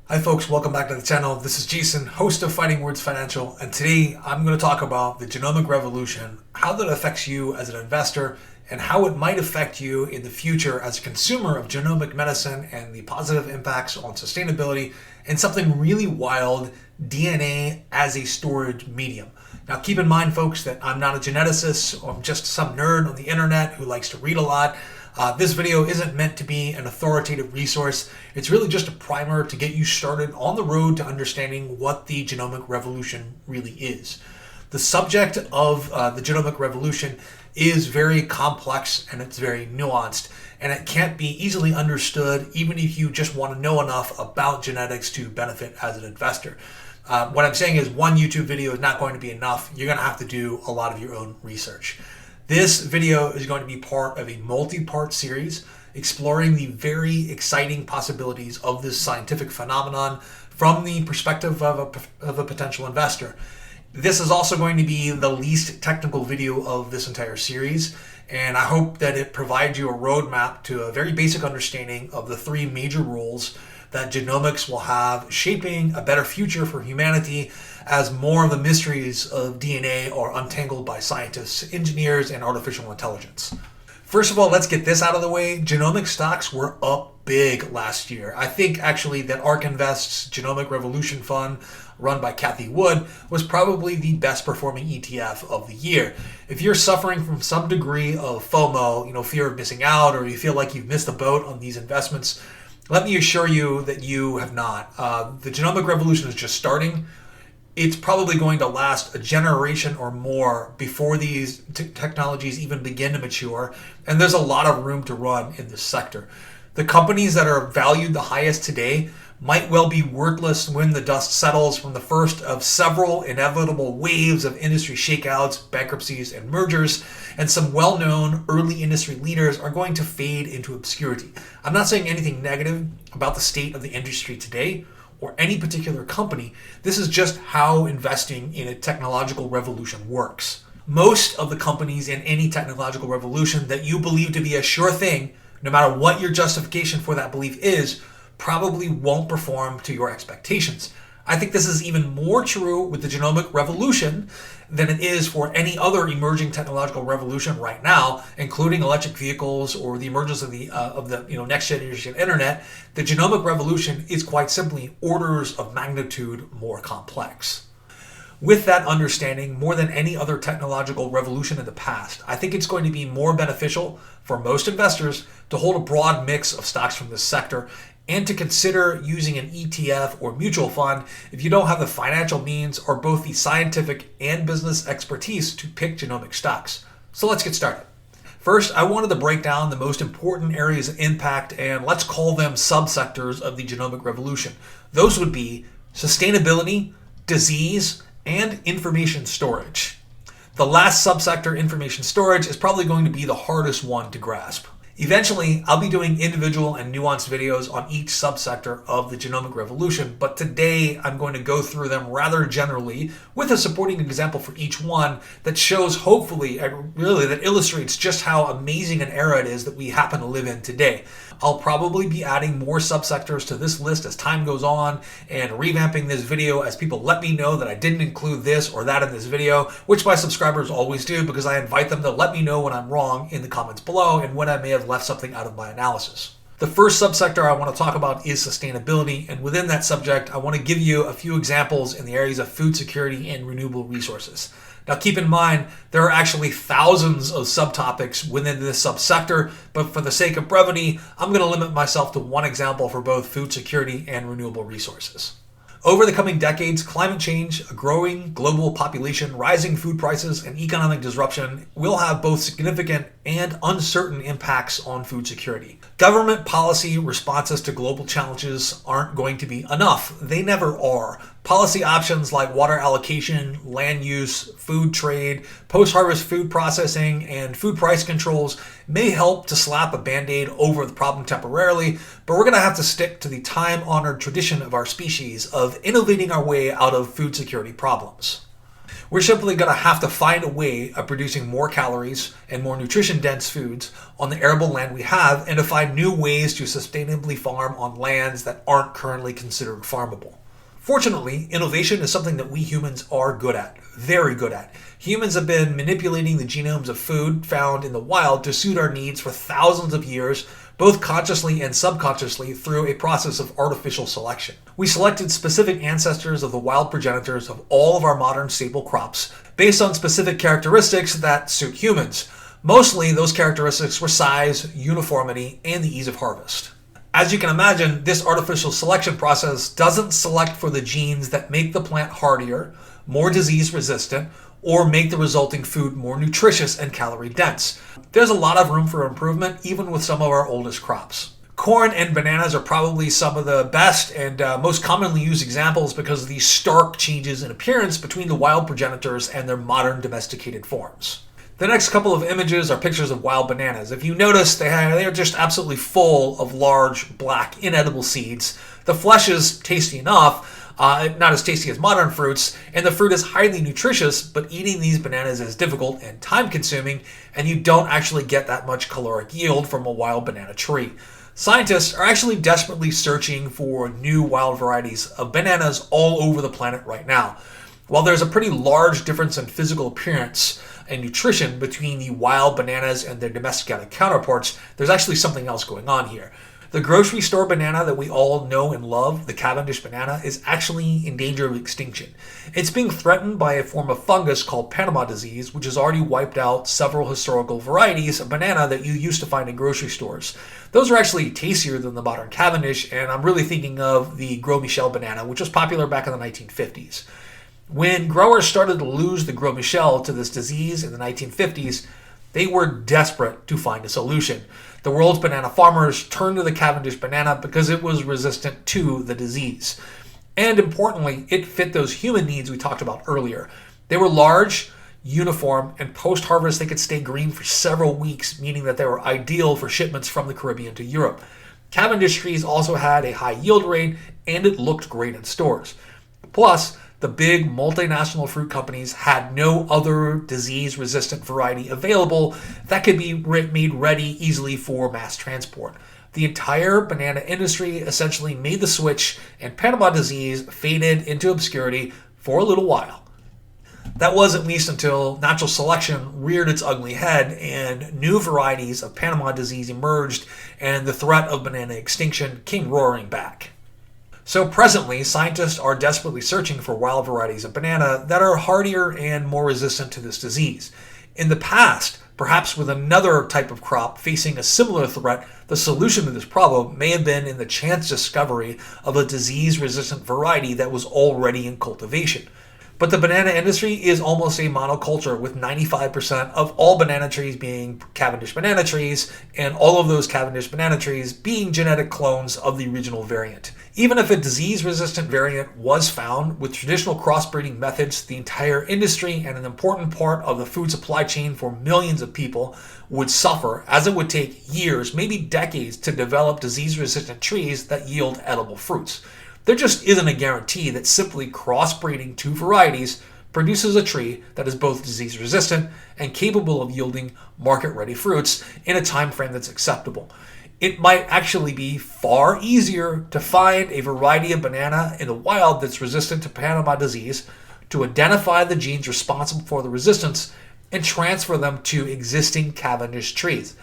Hi folks, welcome back to the channel. This is Jason, host of Fighting Words Financial, and today I'm going to talk about the genomic revolution, how that affects you as an investor, and how it might affect you in the future as a consumer of genomic medicine and the positive impacts on sustainability and something really wild, DNA as a storage medium. Now keep in mind folks that I'm not a geneticist or I'm just some nerd on the internet who likes to read a lot. This video isn't meant to be an authoritative resource. It's really just a primer to get you started on the road to understanding what the genomic revolution really is. The subject of the genomic revolution is very complex and it's very nuanced, and it can't be easily understood even if you just want to know enough about genetics to benefit as an investor. What I'm saying is one YouTube video is not going to be enough. You're going to have to do a lot of your own research. This video is going to be part of a multi-part series exploring the very exciting possibilities of this scientific phenomenon from the perspective of a potential investor. This is also going to be the least technical video of this entire series, and I hope that it provides you a roadmap to a very basic understanding of the three major roles that genomics will have shaping a better future for humanity as more of the mysteries of DNA are untangled by scientists, engineers, and artificial intelligence. First of all, let's get this out of the way. Genomic stocks were up big last year. I think actually that ARK Invest's Genomic Revolution Fund, run by Cathie Wood, was probably the best performing ETF of the year. If you're suffering from some degree of FOMO, fear of missing out, or you feel like you've missed the boat on these investments, let me assure you that you have not. The genomic revolution is just starting. It's probably going to last a generation or more before these technologies even begin to mature, and there's a lot of room to run in this sector. The companies that are valued the highest today might well be worthless when the dust settles from the first of several inevitable waves of industry shakeouts, bankruptcies, and mergers, and some well-known early industry leaders are going to fade into obscurity. I'm not saying anything negative about the state of the industry today or any particular company. This is just how investing in a technological revolution works. Most of the companies in any technological revolution that you believe to be a sure thing, no matter what your justification for that belief is, probably won't perform to your expectations. I think this is even more true with the genomic revolution than it is for any other emerging technological revolution right now, including electric vehicles or the emergence of the next generation internet. The genomic revolution is quite simply orders of magnitude more complex. With that understanding, more than any other technological revolution in the past, I think it's going to be more beneficial for most investors to hold a broad mix of stocks from this sector and to consider using an ETF or mutual fund if you don't have the financial means or both the scientific and business expertise to pick genomic stocks. So let's get started. First, I wanted to break down the most important areas of impact, and let's call them subsectors of the genomic revolution. Those would be sustainability, disease, and information storage. The last subsector, information storage, is probably going to be the hardest one to grasp. Eventually, I'll be doing individual and nuanced videos on each subsector of the genomic revolution, but today I'm going to go through them rather generally with a supporting example for each one that shows, hopefully, that illustrates just how amazing an era it is that we happen to live in today. I'll probably be adding more subsectors to this list as time goes on and revamping this video as people let me know that I didn't include this or that in this video, which my subscribers always do because I invite them to let me know when I'm wrong in the comments below and when I may have left something out of my analysis. The first subsector I want to talk about is sustainability, and within that subject, I want to give you a few examples in the areas of food security and renewable resources. Now keep in mind, there are actually thousands of subtopics within this subsector, but for the sake of brevity, I'm going to limit myself to one example for both food security and renewable resources. Over the coming decades, climate change, a growing global population, rising food prices, and economic disruption will have both significant and uncertain impacts on food security. Government policy responses to global challenges aren't going to be enough. They never are. Policy options like water allocation, land use, food trade, post-harvest food processing, and food price controls may help to slap a band-aid over the problem temporarily, but we're going to have to stick to the time-honored tradition of our species of innovating our way out of food security problems. We're simply going to have to find a way of producing more calories and more nutrition-dense foods on the arable land we have, and to find new ways to sustainably farm on lands that aren't currently considered farmable. Fortunately, innovation is something that we humans are good at, very good at. Humans have been manipulating the genomes of food found in the wild to suit our needs for thousands of years, both consciously and subconsciously through a process of artificial selection. We selected specific ancestors of the wild progenitors of all of our modern staple crops based on specific characteristics that suit humans. Mostly, those characteristics were size, uniformity, and the ease of harvest. As you can imagine, this artificial selection process doesn't select for the genes that make the plant hardier, more disease resistant, or make the resulting food more nutritious and calorie dense. There's a lot of room for improvement even with some of our oldest crops. Corn and bananas are probably some of the best and most commonly used examples because of these stark changes in appearance between the wild progenitors and their modern domesticated forms. The next couple of images are pictures of wild bananas. If you notice, they're just absolutely full of large, black, inedible seeds. The flesh is tasty enough, not as tasty as modern fruits, and the fruit is highly nutritious, but eating these bananas is difficult and time-consuming, and you don't actually get that much caloric yield from a wild banana tree. Scientists are actually desperately searching for new wild varieties of bananas all over the planet right now. While there's a pretty large difference in physical appearance and nutrition between the wild bananas and their domesticated counterparts, there's actually something else going on here. The grocery store banana that we all know and love, the Cavendish banana, is actually in danger of extinction. It's being threatened by a form of fungus called Panama disease, which has already wiped out several historical varieties of banana that you used to find in grocery stores. Those are actually tastier than the modern Cavendish, and I'm really thinking of the Gros Michel banana, which was popular back in the 1950s. When growers started to lose the Gros Michel to this disease in the 1950s, they were desperate to find a solution. The world's banana farmers turned to the Cavendish banana because it was resistant to the disease. And importantly, it fit those human needs we talked about earlier. They were large, uniform, and post-harvest they could stay green for several weeks, meaning that they were ideal for shipments from the Caribbean to Europe. Cavendish trees also had a high yield rate, and it looked great in stores. Plus, the big multinational fruit companies had no other disease-resistant variety available that could be made ready easily for mass transport. The entire banana industry essentially made the switch, and Panama disease faded into obscurity for a little while. That was at least until natural selection reared its ugly head and new varieties of Panama disease emerged and the threat of banana extinction came roaring back. So presently, scientists are desperately searching for wild varieties of banana that are hardier and more resistant to this disease. In the past, perhaps with another type of crop facing a similar threat, the solution to this problem may have been in the chance discovery of a disease-resistant variety that was already in cultivation. But the banana industry is almost a monoculture, with 95% of all banana trees being Cavendish banana trees, and all of those Cavendish banana trees being genetic clones of the original variant. Even if a disease-resistant variant was found, with traditional crossbreeding methods, the entire industry and an important part of the food supply chain for millions of people would suffer, as it would take years, maybe decades, to develop disease-resistant trees that yield edible fruits. There just isn't a guarantee that simply crossbreeding two varieties produces a tree that is both disease resistant and capable of yielding market-ready fruits in a time frame that's acceptable. It might actually be far easier to find a variety of banana in the wild that's resistant to Panama disease, to identify the genes responsible for the resistance, and transfer them to existing Cavendish trees.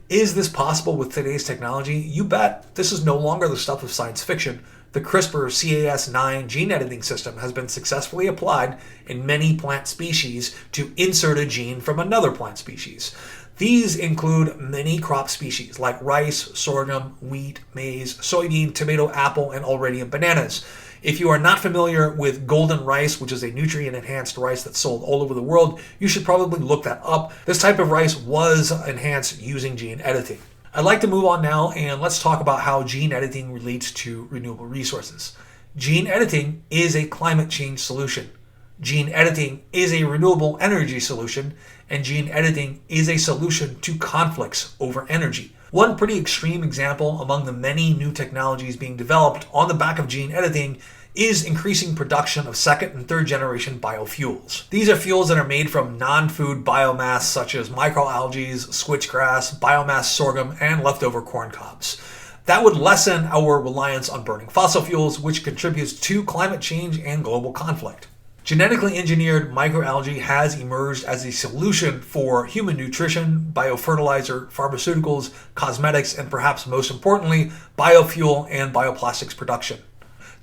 Is this possible with today's technology? You bet. This is no longer the stuff of science fiction. The CRISPR-Cas9 gene editing system has been successfully applied in many plant species to insert a gene from another plant species. These include many crop species like rice, sorghum, wheat, maize, soybean, tomato, apple, and already in bananas. If you are not familiar with golden rice, which is a nutrient-enhanced rice that's sold all over the world, you should probably look that up. This type of rice was enhanced using gene editing. I'd like to move on now, and let's talk about how gene editing relates to renewable resources. Gene editing is a climate change solution. Gene editing is a renewable energy solution, and gene editing is a solution to conflicts over energy. One pretty extreme example among the many new technologies being developed on the back of gene editing is increasing production of second and third generation biofuels. These are fuels that are made from non-food biomass such as microalgae, switchgrass, biomass sorghum, and leftover corn cobs. That would lessen our reliance on burning fossil fuels, which contributes to climate change and global conflict. Genetically engineered microalgae has emerged as a solution for human nutrition, biofertilizer, pharmaceuticals, cosmetics, and perhaps most importantly, biofuel and bioplastics production.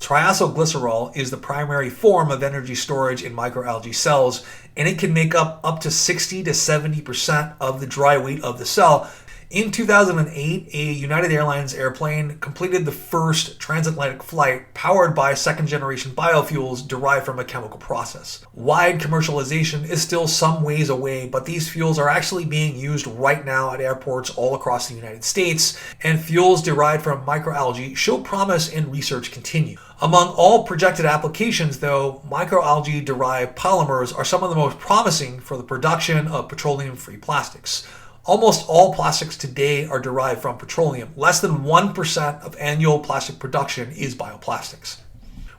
Triacylglycerol is the primary form of energy storage in microalgae cells, and it can make up to 60 to 70% of the dry weight of the cell. In 2008, a United Airlines airplane completed the first transatlantic flight powered by second-generation biofuels derived from a chemical process. Wide commercialization is still some ways away, but these fuels are actually being used right now at airports all across the United States, and fuels derived from microalgae show promise and research continue. Among all projected applications, though, microalgae-derived polymers are some of the most promising for the production of petroleum-free plastics. Almost all plastics today are derived from petroleum. Less than 1% of annual plastic production is bioplastics.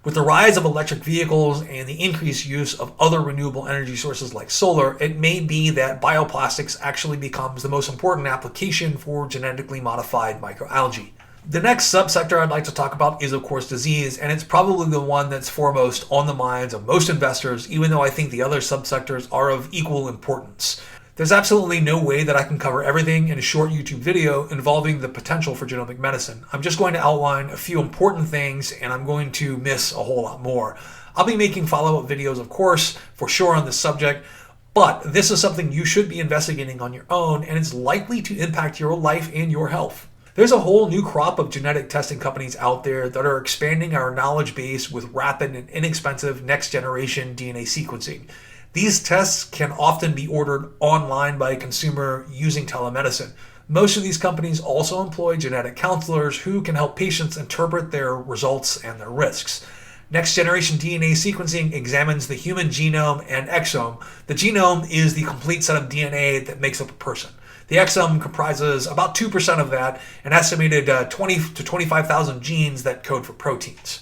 With the rise of electric vehicles and the increased use of other renewable energy sources like solar, it may be that bioplastics actually becomes the most important application for genetically modified microalgae. The next subsector I'd like to talk about is, of course, disease, and it's probably the one that's foremost on the minds of most investors, even though I think the other subsectors are of equal importance. There's absolutely no way that I can cover everything in a short YouTube video involving the potential for genomic medicine. I'm just going to outline a few important things, and I'm going to miss a whole lot more. I'll be making follow-up videos, of course, for sure on this subject, but this is something you should be investigating on your own, and it's likely to impact your life and your health. There's a whole new crop of genetic testing companies out there that are expanding our knowledge base with rapid and inexpensive next-generation DNA sequencing. These tests can often be ordered online by a consumer using telemedicine. Most of these companies also employ genetic counselors who can help patients interpret their results and their risks. Next-generation DNA sequencing examines the human genome and exome. The genome is the complete set of DNA that makes up a person. The exome comprises about 2% of that, an estimated 20 to 25,000 genes that code for proteins.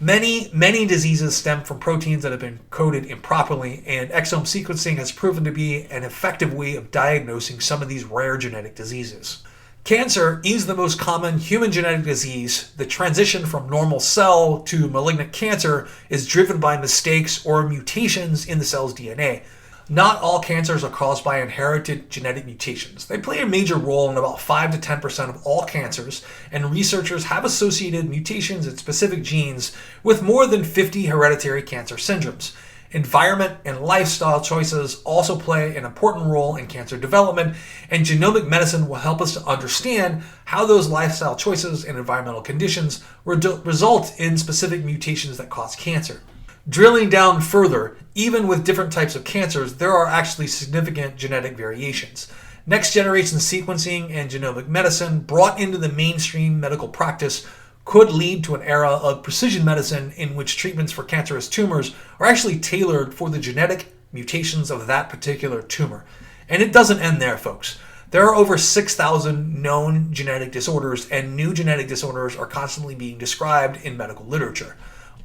Many diseases stem from proteins that have been coded improperly, and exome sequencing has proven to be an effective way of diagnosing some of these rare genetic diseases. Cancer is the most common human genetic disease. The transition from normal cell to malignant cancer is driven by mistakes or mutations in the cell's DNA. Not all cancers are caused by inherited genetic mutations. They play a major role in about 5 to 10% of all cancers, and researchers have associated mutations in specific genes with more than 50 hereditary cancer syndromes. Environment and lifestyle choices also play an important role in cancer development, and genomic medicine will help us to understand how those lifestyle choices and environmental conditions result in specific mutations that cause cancer. Drilling down further, even with different types of cancers, there are actually significant genetic variations. Next-generation sequencing and genomic medicine brought into the mainstream medical practice could lead to an era of precision medicine in which treatments for cancerous tumors are actually tailored for the genetic mutations of that particular tumor. And it doesn't end there, folks. There are over 6,000 known genetic disorders, and new genetic disorders are constantly being described in medical literature.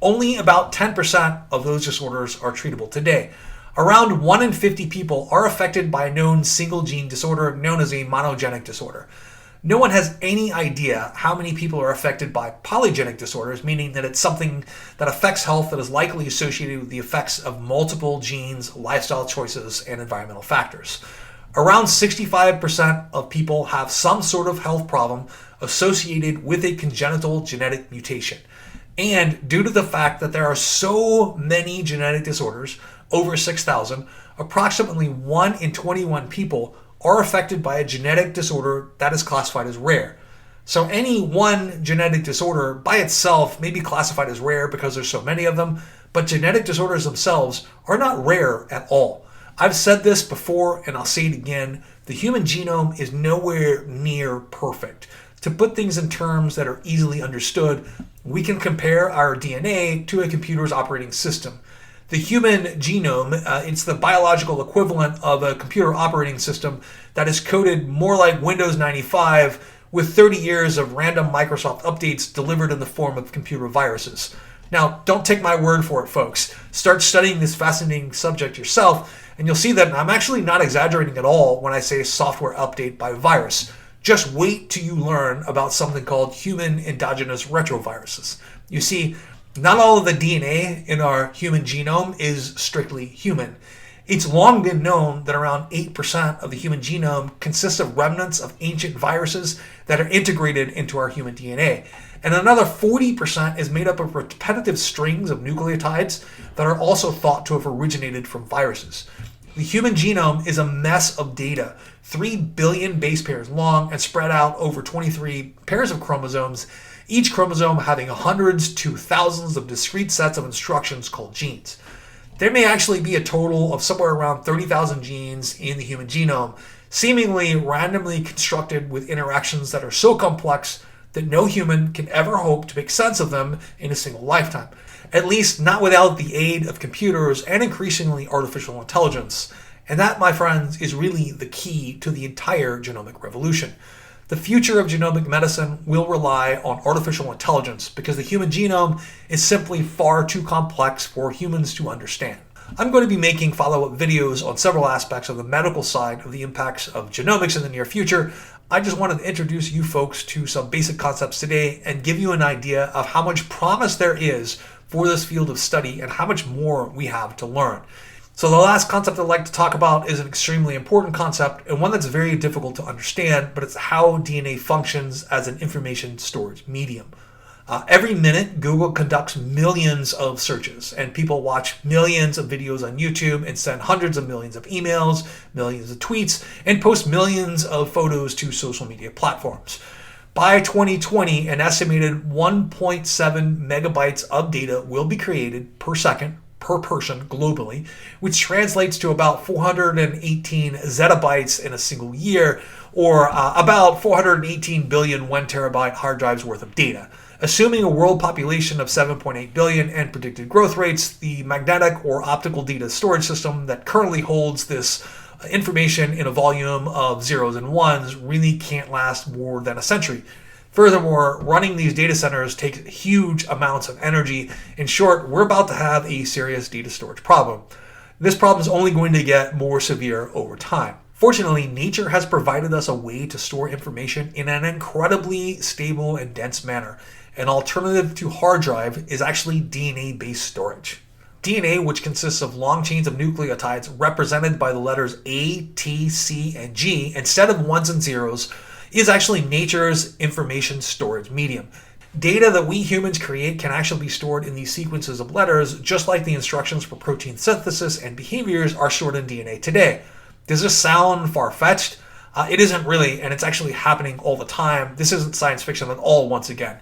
Only about 10% of those disorders are treatable today. Around 1 in 50 people are affected by a known single gene disorder known as a monogenic disorder. No one has any idea how many people are affected by polygenic disorders, meaning that it's something that affects health that is likely associated with the effects of multiple genes, lifestyle choices, and environmental factors. Around 65% of people have some sort of health problem associated with a congenital genetic mutation. And due to the fact that there are so many genetic disorders, over 6,000, approximately 1 in 21 people are affected by a genetic disorder that is classified as rare. So any one genetic disorder by itself may be classified as rare because there's so many of them, but genetic disorders themselves are not rare at all. I've said this before and I'll say it again, the human genome is nowhere near perfect. To put things in terms that are easily understood, we can compare our DNA to a computer's operating system. The The human genome, it's the biological equivalent of a computer operating system that is coded more like Windows 95 with 30 years of random Microsoft updates delivered in the form of computer viruses. Now, don't take my word for it, folks. Start studying this fascinating subject yourself, and you'll see that I'm actually not exaggerating at all when I say software update by virus. Just wait till you learn about something called human endogenous retroviruses. You see, not all of the DNA in our human genome is strictly human. It's long been known that around 8% of the human genome consists of remnants of ancient viruses that are integrated into our human DNA. And another 40% is made up of repetitive strings of nucleotides that are also thought to have originated from viruses. The human genome is a mess of data, 3 billion base pairs long and spread out over 23 pairs of chromosomes, each chromosome having hundreds to thousands of discrete sets of instructions called genes. There may actually be a total of somewhere around 30,000 genes in the human genome, seemingly randomly constructed with interactions that are so complex that no human can ever hope to make sense of them in a single lifetime. At least not without the aid of computers and increasingly artificial intelligence. And that, my friends, is really the key to the entire genomic revolution. The future of genomic medicine will rely on artificial intelligence because the human genome is simply far too complex for humans to understand. I'm going to be making follow-up videos on several aspects of the medical side of the impacts of genomics in the near future. I just wanted to introduce you folks to some basic concepts today and give you an idea of how much promise there is for this field of study and how much more we have to learn. So the last concept I'd like to talk about is an extremely important concept and one that's very difficult to understand, but it's how DNA functions as an information storage medium. Every minute, Google conducts millions of searches, and people watch millions of videos on YouTube and send hundreds of millions of emails, millions of tweets, and post millions of photos to social media platforms. By 2020, an estimated 1.7 megabytes of data will be created per second per person globally, which translates to about 418 zettabytes in a single year, or about 418 billion 1 terabyte hard drives worth of data. Assuming a world population of 7.8 billion and predicted growth rates, the magnetic or optical data storage system that currently holds this information in a volume of zeros and ones really can't last more than a century. Furthermore, running these data centers takes huge amounts of energy. In short, we're about to have a serious data storage problem. This problem is only going to get more severe over time. Fortunately, nature has provided us a way to store information in an incredibly stable and dense manner. An alternative to hard drive is actually DNA-based storage. DNA, which consists of long chains of nucleotides represented by the letters A, T, C, and G, instead of ones and zeros, is actually nature's information storage medium. Data that we humans create can actually be stored in these sequences of letters, just like the instructions for protein synthesis and behaviors are stored in DNA today. Does this sound far-fetched? It isn't really, and it's actually happening all the time. This isn't science fiction at all, once again.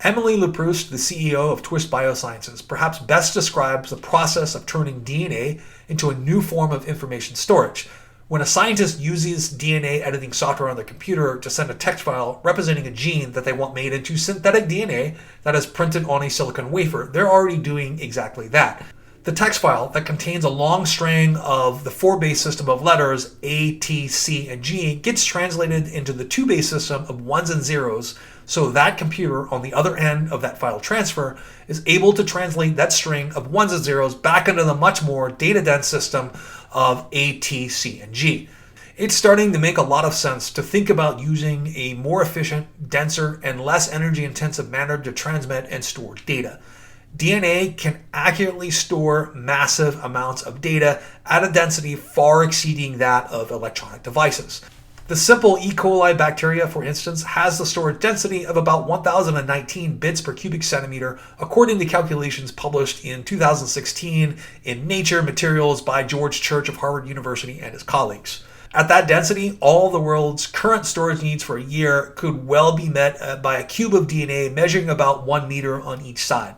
Emily Leproust, the CEO of Twist Biosciences, perhaps best describes the process of turning DNA into a new form of information storage. When a scientist uses DNA editing software on their computer to send a text file representing a gene that they want made into synthetic DNA that is printed on a silicon wafer, they're already doing exactly that. The text file that contains a long string of the 4-base system of letters A, T, C, and G gets translated into the 2-base system of ones and zeros, so that computer on the other end of that file transfer is able to translate that string of ones and zeros back into the much more data-dense system of A, T, C, and G. It's starting to make a lot of sense to think about using a more efficient, denser, and less energy-intensive manner to transmit and store data. DNA can accurately store massive amounts of data at a density far exceeding that of electronic devices. The simple E. coli bacteria, for instance, has the storage density of about 1019 bits per cubic centimeter, according to calculations published in 2016 in Nature Materials by George Church of Harvard University and his colleagues. At that density, all the world's current storage needs for a year could well be met by a cube of DNA measuring about 1 meter on each side.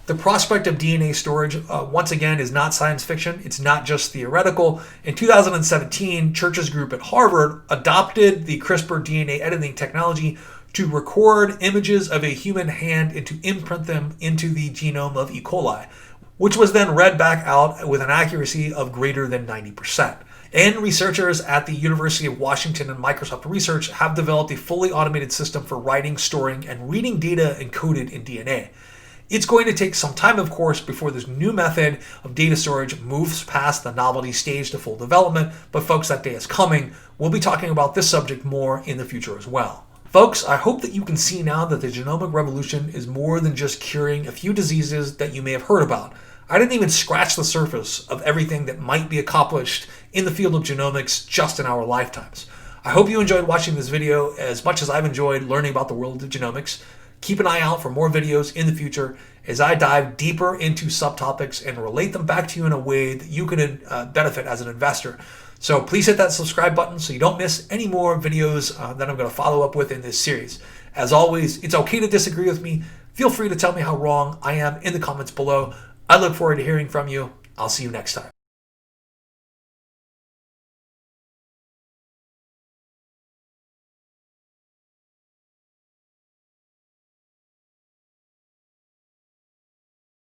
The prospect of DNA storage, once again, is not science fiction. It's not just theoretical. In 2017, Church's group at Harvard adopted the CRISPR DNA editing technology to record images of a human hand and to imprint them into the genome of E. coli. which was then read back out with an accuracy of greater than 90%. And researchers at the University of Washington and Microsoft Research have developed a fully automated system for writing, storing, and reading data encoded in DNA. It's going to take some time, of course, before this new method of data storage moves past the novelty stage to full development, but folks, that day is coming. We'll be talking about this subject more in the future as well. Folks, I hope that you can see now that the genomic revolution is more than just curing a few diseases that you may have heard about. I didn't even scratch the surface of everything that might be accomplished in the field of genomics just in our lifetimes. I hope you enjoyed watching this video as much as I've enjoyed learning about the world of genomics. Keep an eye out for more videos in the future as I dive deeper into subtopics and relate them back to you in a way that you can benefit as an investor. So please hit that subscribe button so you don't miss any more videos that I'm going to follow up with in this series. As always, it's okay to disagree with me. Feel free to tell me how wrong I am in the comments below. I look forward to hearing from you. I'll see you next time.